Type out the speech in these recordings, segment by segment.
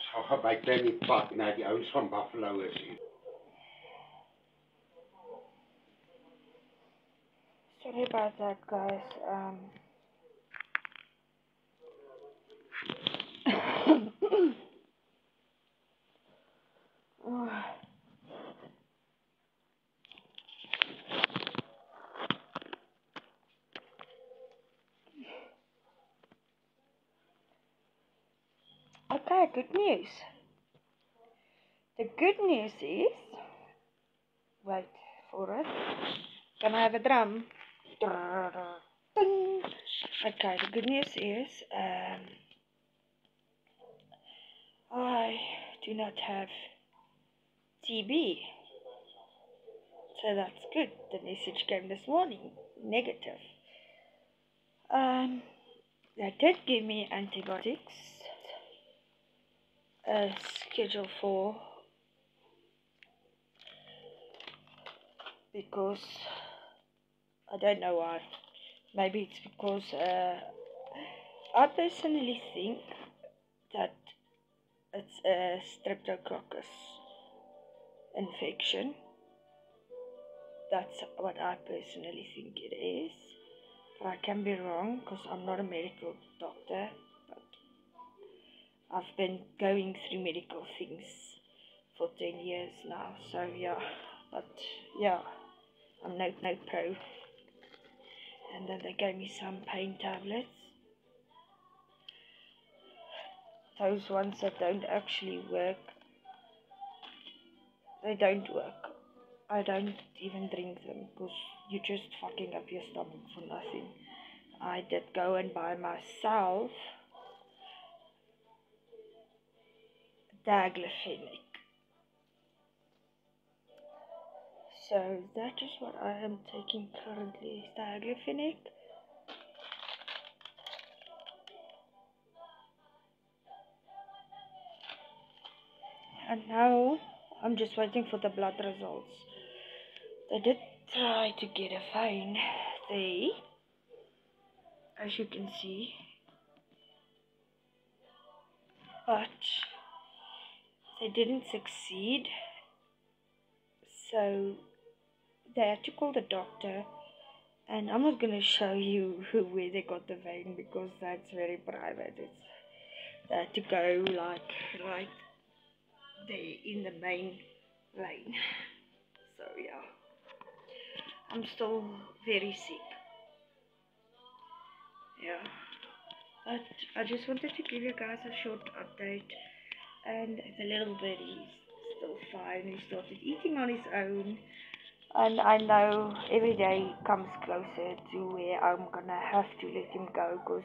Gaan gebyt in die pad na die ouens van Buffalo is hier. Sorry about that, guys. Okay, good news. The good news is, wait for it. Can I have a drum? Ding. Okay, the good news is, I do not have TB. So that's good. The message came this morning. Negative. They did give me antibiotics. Schedule 4. Because I don't know why. Maybe it's because I personally think that it's a streptococcus infection. That's what I personally think it is. But I can be wrong because I'm not a medical doctor. But I've been going through medical things for 10 years now. So yeah, but yeah, I'm no pro. And then they gave me some pain tablets. Those ones that don't actually work, they don't work. I don't even drink them because you're just fucking up your stomach for nothing. I did go and buy myself Daglifenic. So that is what I am taking currently, Daglifenic. And now I'm just waiting for the blood results. They did try to get a vein there, as you can see, but they didn't succeed. So they had to call the doctor, and I'm not gonna show you where they got the vein because that's very private. They had to go like right there in the main vein. So yeah, I'm still very sick. Yeah, but I just wanted to give you guys a short update. And the little birdie's still fine. He started eating on his own. And I know every day comes closer to where I'm gonna have to let him go, because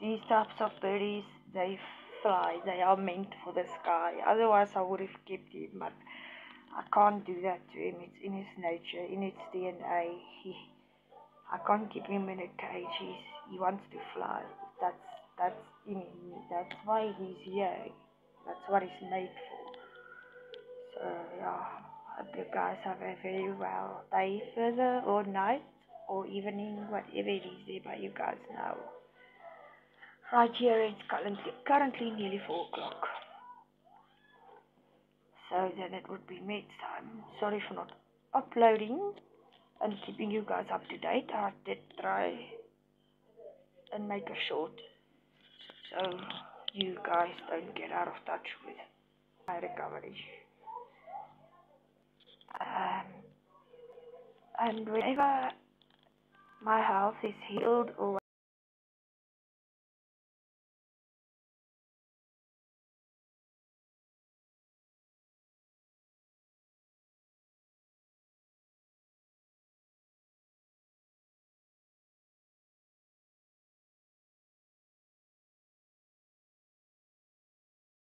these types of birdies, they fly. They are meant for the sky. Otherwise I would have kept him, but I can't do that to him. It's in his nature, in his DNA. I can't keep him in a cage. He wants to fly. That's in him. That's why he's here. That's what he's made for. So yeah, hope you guys have a very well day further, or night, or evening, whatever it is there by you guys now. Right here it's currently nearly 4 o'clock. So then it would be time. Sorry for not uploading and keeping you guys up to date. I did try and make a short, so you guys don't get out of touch with my recovery. And whenever my health is healed or